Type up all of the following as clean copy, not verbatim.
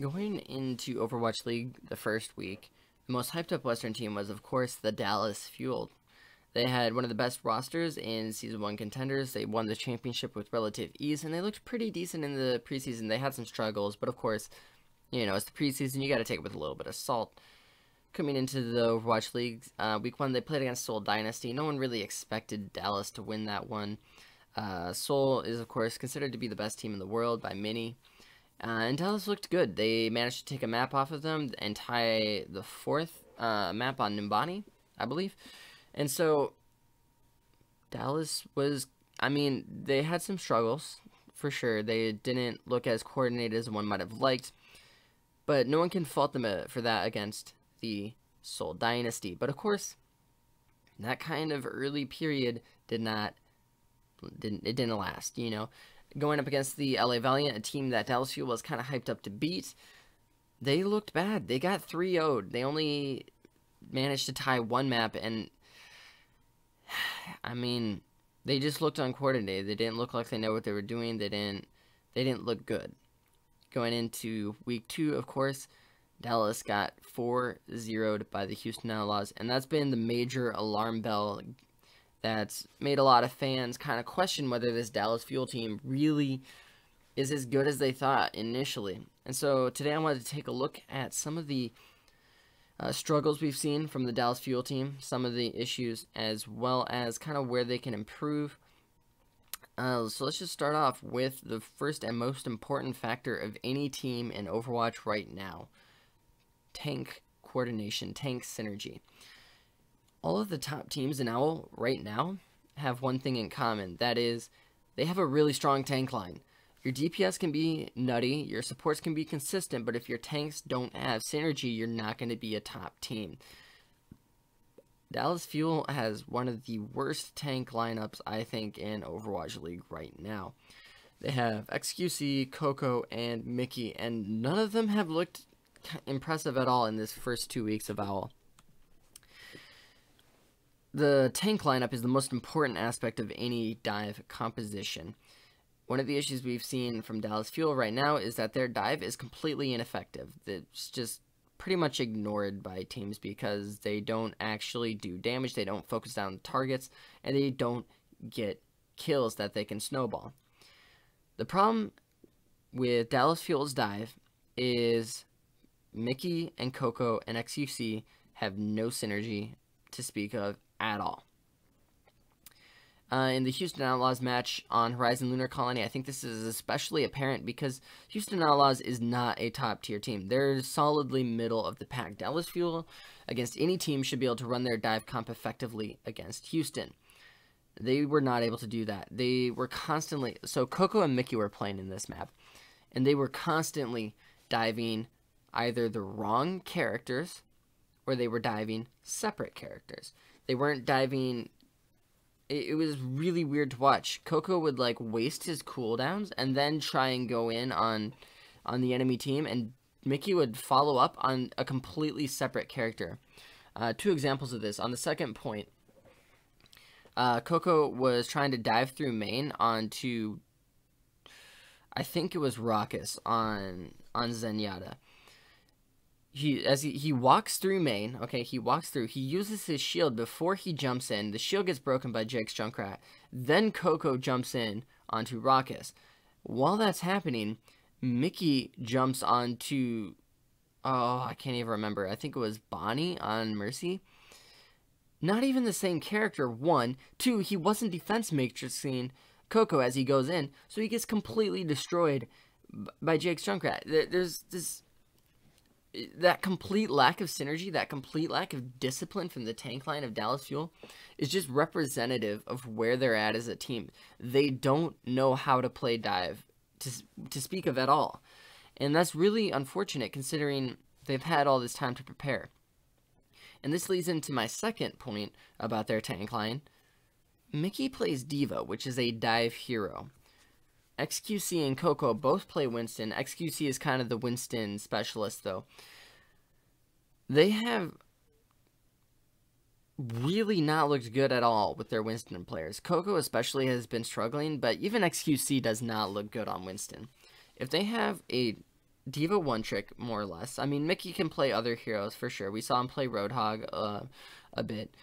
Going into Overwatch League the first week, the most hyped up Western team was, of course, the Dallas Fuel. They had one of the best rosters in Season 1 contenders. They won the championship with relative ease, and they looked pretty decent in the preseason. They had some struggles, but of course, it's the preseason. You got to take it with a little bit of salt. Coming into the Overwatch League, week 1, they played against Seoul Dynasty. No one really expected Dallas to win that one. Seoul is, of course, considered to be the best team in the world by many. And Dallas looked good. They managed to take a map off of them and tie the fourth map on Nimbani, I believe. And so Dallas was, they had some struggles, for sure. They didn't look as coordinated as one might have liked. But no one can fault them for that against the Seoul Dynasty. But of course, that kind of early period didn't last, Going up against the LA Valiant, a team that Dallas Fuel was kind of hyped up to beat, they looked bad. They got 3-0'd. They only managed to tie one map, and they just looked uncoordinated. They didn't look like they know what they were doing. They didn't look good. Going into week 2, of course, Dallas got 4-0'd by the Houston Outlaws, and that's been the major alarm bell that's made a lot of fans kind of question whether this Dallas Fuel team really is as good as they thought initially. And so today I wanted to take a look at some of the struggles we've seen from the Dallas Fuel team, some of the issues, as well as kind of where they can improve. So let's just start off with the first and most important factor of any team in Overwatch right now: tank coordination, tank synergy. All of the top teams in OWL right now have one thing in common. That is, they have a really strong tank line. Your DPS can be nutty, your supports can be consistent, but if your tanks don't have synergy, you're not going to be a top team. Dallas Fuel has one of the worst tank lineups, I think, in Overwatch League right now. They have XQC, Coco, and Mickey, and none of them have looked impressive at all in this first 2 weeks of OWL. The tank lineup is the most important aspect of any dive composition. One of the issues we've seen from Dallas Fuel right now is that their dive is completely ineffective. It's just pretty much ignored by teams because they don't actually do damage, they don't focus down targets, and they don't get kills that they can snowball. The problem with Dallas Fuel's dive is Mickey and Coco and XQC have no synergy to speak of at all. In the Houston Outlaws match on Horizon Lunar Colony, I think this is especially apparent because Houston Outlaws is not a top tier team. They're solidly middle of the pack. Dallas Fuel against any team should be able to run their dive comp effectively against Houston. They were not able to do that. They were constantly, so Coco and Mickey were playing in this map, and they were constantly diving either the wrong characters or they were diving separate characters. They weren't diving. It was really weird to watch. Coco would waste his cooldowns and then try and go in on the enemy team, and Mickey would follow up on a completely separate character. 2 examples of this. On the second point, Coco was trying to dive through main onto, I think it was Raucus on Zenyatta. He walks through main, okay, he uses his shield before he jumps in. The shield gets broken by Jake's Junkrat. Then Coco jumps in onto Raucus. While that's happening, Mickey jumps onto, I can't even remember. I think it was Bonnie on Mercy. Not even the same character, 1. 2, he wasn't defense matrixing Coco as he goes in, so he gets completely destroyed by Jake's Junkrat. There's this... That complete lack of synergy, that complete lack of discipline from the tank line of Dallas Fuel is just representative of where they're at as a team. They don't know how to play dive to speak of at all. And that's really unfortunate considering they've had all this time to prepare. And this leads into my second point about their tank line. Mickey plays Diva, which is a dive hero. XQC and Coco both play Winston. XQC is kind of the Winston specialist, though. They have really not looked good at all with their Winston players. Coco especially has been struggling, but even XQC does not look good on Winston. If they have a Diva one trick, more or less. I mean, Mickey can play other heroes for sure. We saw him play Roadhog a bit.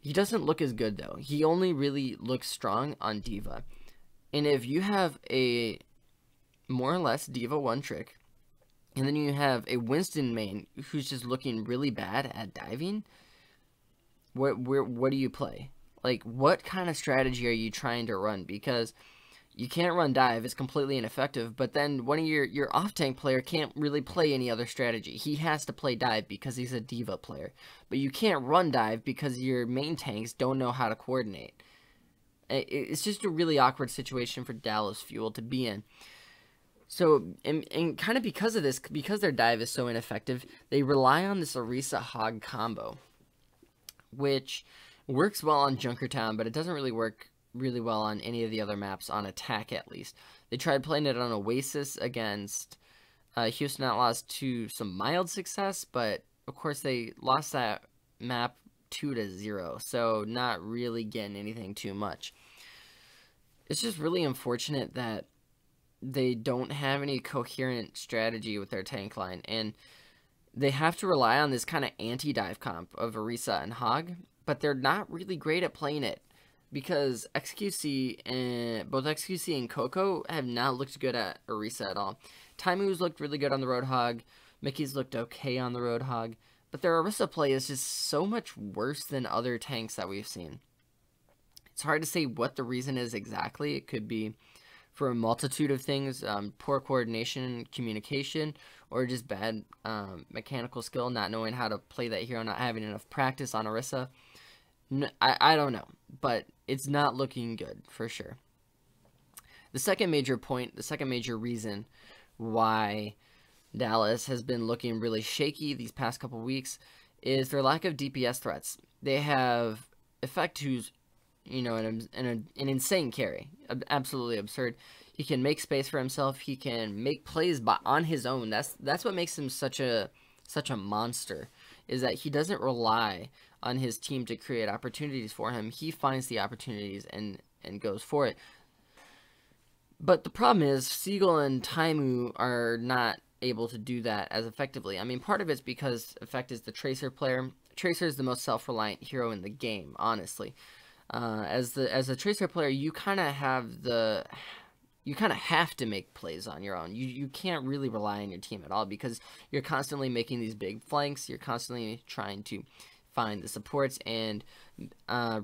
He doesn't look as good, though. He only really looks strong on Diva. And if you have a more or less Diva one trick, and then you have a Winston main who's just looking really bad at diving, what do you play? Like, what kind of strategy are you trying to run? Because you can't run dive, it's completely ineffective, but then one of your off-tank player can't really play any other strategy. He has to play dive because he's a Diva player. But you can't run dive because your main tanks don't know how to coordinate. It's just a really awkward situation for Dallas Fuel to be in. So, and kind of because of this, because their dive is so ineffective, they rely on this Orisa Hog combo, which works well on Junkertown, but it doesn't really work really well on any of the other maps, on attack at least. They tried playing it on Oasis against Houston Outlaws to some mild success, but of course they lost that map 2-0, so not really getting anything too much. It's just really unfortunate that they don't have any coherent strategy with their tank line, and they have to rely on this kind of anti-dive comp of Orisa and Hog, but they're not really great at playing it. Because XQC and both XQC and Coco have not looked good at Orisa at all. Taimu's looked really good on the Roadhog. Mickey's looked okay on the Roadhog. But their Orisa play is just so much worse than other tanks that we've seen. It's hard to say what the reason is exactly. It could be for a multitude of things. Poor coordination, communication, or just bad mechanical skill. Not knowing how to play that hero, not having enough practice on Orisa. I don't know, but it's not looking good for sure. The second major point, the second major reason why Dallas has been looking really shaky these past couple weeks is their lack of DPS threats. They have Effect, who's, you know, an insane carry, absolutely absurd. He can make space for himself. He can make plays on his own. That's what makes him such a monster, is that he doesn't rely on his team to create opportunities for him. He finds the opportunities and goes for it. But the problem is Seagull and Taimu are not able to do that as effectively. I mean, part of it's because Effect is the Tracer player. Tracer is the most self-reliant hero in the game, honestly. As a Tracer player, you kind of have to make plays on your own. You can't really rely on your team at all because you're constantly making these big flanks. You're constantly trying to find the supports and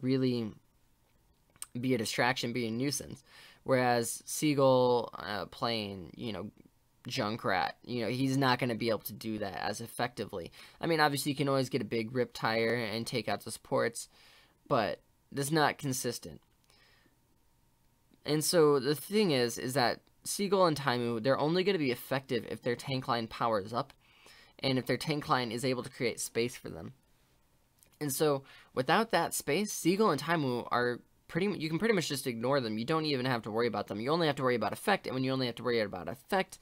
really be a distraction, be a nuisance. Whereas Seagull playing, you know, Junkrat, you know, he's not going to be able to do that as effectively. I mean, obviously you can always get a big rip tire and take out the supports, but it's not consistent. And so the thing is that Seagull and Taimu, they're only going to be effective if their tank line powers up and if their tank line is able to create space for them. And so without that space, Seagull and Taimu are you can pretty much just ignore them. You don't even have to worry about them. You only have to worry about Effect, and when you only have to worry about Effect,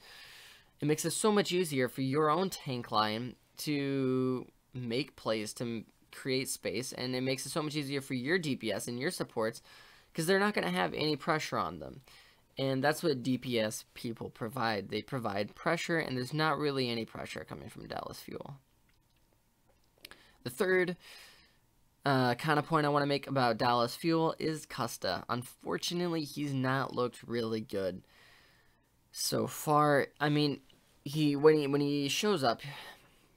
it makes it so much easier for your own tank line to make plays, to create space, and it makes it so much easier for your DPS and your supports because they're not going to have any pressure on them. And that's what DPS people provide. They provide pressure, and there's not really any pressure coming from Dallas Fuel. The third kind of point I want to make about Dallas Fuel is Custa. Unfortunately, he's not looked really good so far. I mean, when he shows up,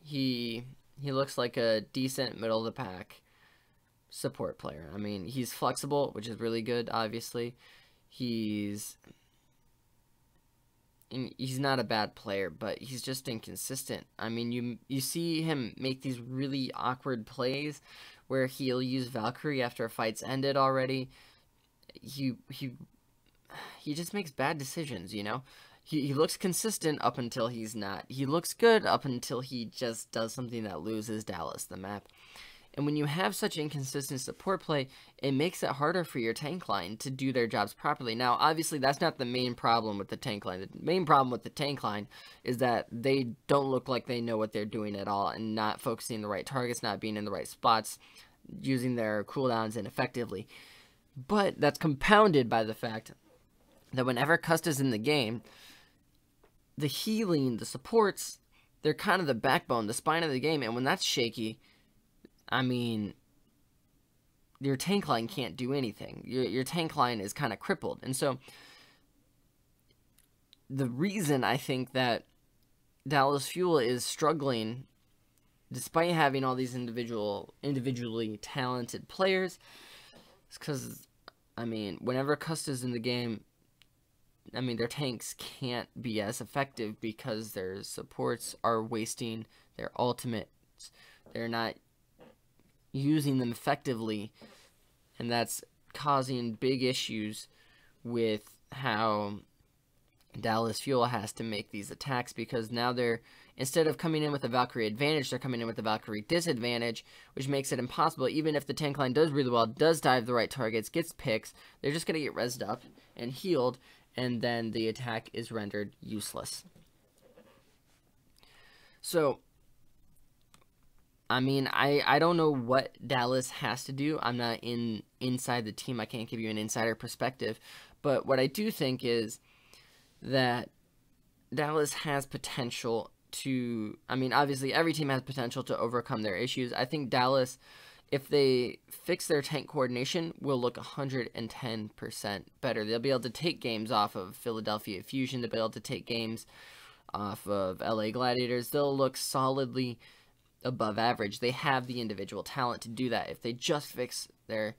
he looks like a decent middle of the pack support player. I mean, he's flexible, which is really good, obviously. He's not a bad player, but he's just inconsistent. I mean, you see him make these really awkward plays where he'll use Valkyrie after a fight's ended already. He just makes bad decisions, you know? He looks consistent up until he's not. He looks good up until he just does something that loses Dallas the map. And when you have such inconsistent support play, it makes it harder for your tank line to do their jobs properly. Now, obviously, that's not the main problem with the tank line. The main problem with the tank line is that they don't look like they know what they're doing at all and not focusing the right targets, not being in the right spots, using their cooldowns ineffectively. But that's compounded by the fact that whenever Custa's in the game, the healing, the supports, they're kind of the backbone, the spine of the game. And when that's shaky, I mean, your tank line can't do anything. Your tank line is kind of crippled. And so the reason I think that Dallas Fuel is struggling, despite having all these individually talented players, is because, I mean, whenever Custa's in the game, I mean, their tanks can't be as effective because their supports are wasting their ultimates. They're not using them effectively, and that's causing big issues with how Dallas Fuel has to make these attacks, because now they're, instead of coming in with a Valkyrie advantage, they're coming in with a Valkyrie disadvantage, which makes it impossible. Even if the tank line does really well, does dive the right targets, gets picks, they're just going to get rezzed up and healed, and then the attack is rendered useless. So, I mean, I don't know what Dallas has to do. I'm not inside the team. I can't give you an insider perspective. But what I do think is that Dallas has potential to, I mean, obviously every team has potential to overcome their issues. I think Dallas, if they fix their tank coordination, will look 110% better. They'll be able to take games off of Philadelphia Fusion. They'll be able to take games off of LA Gladiators. They'll look solidly above average. They have the individual talent to do that if they just fix their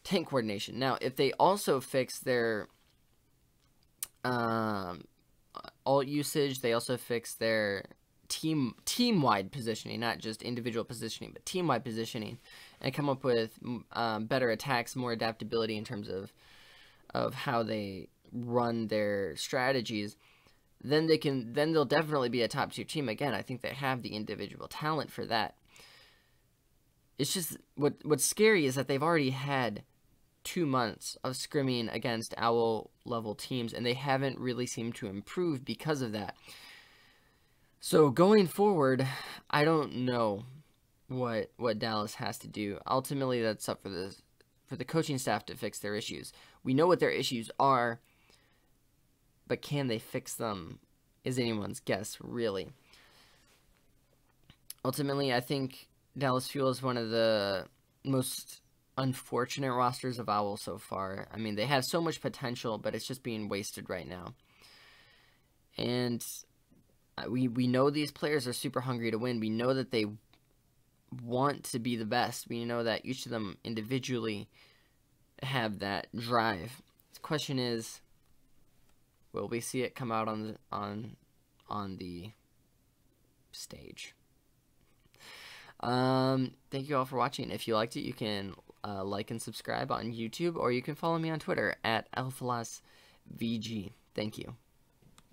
tank coordination. Now, if they also fix their ult usage, they also fix their team-wide positioning, not just individual positioning, but team-wide positioning, and come up with better attacks, more adaptability in terms of how they run their strategies, then they'll definitely be a top tier team. Again, I think they have the individual talent for that. It's just what's scary is that they've already had 2 months of scrimming against OWL level teams, and they haven't really seemed to improve because of that. So going forward, I don't know what Dallas has to do. Ultimately, that's up for the coaching staff to fix their issues. We know what their issues are, but can they fix them is anyone's guess, really. Ultimately, I think Dallas Fuel is one of the most unfortunate rosters of OWL so far. I mean, they have so much potential, but it's just being wasted right now. And we know these players are super hungry to win. We know that they want to be the best. We know that each of them individually have that drive. The question is, will we see it come out on the stage? Thank you all for watching. If you liked it, you can like and subscribe on YouTube, or you can follow me on Twitter at ElfalasVG. Thank you.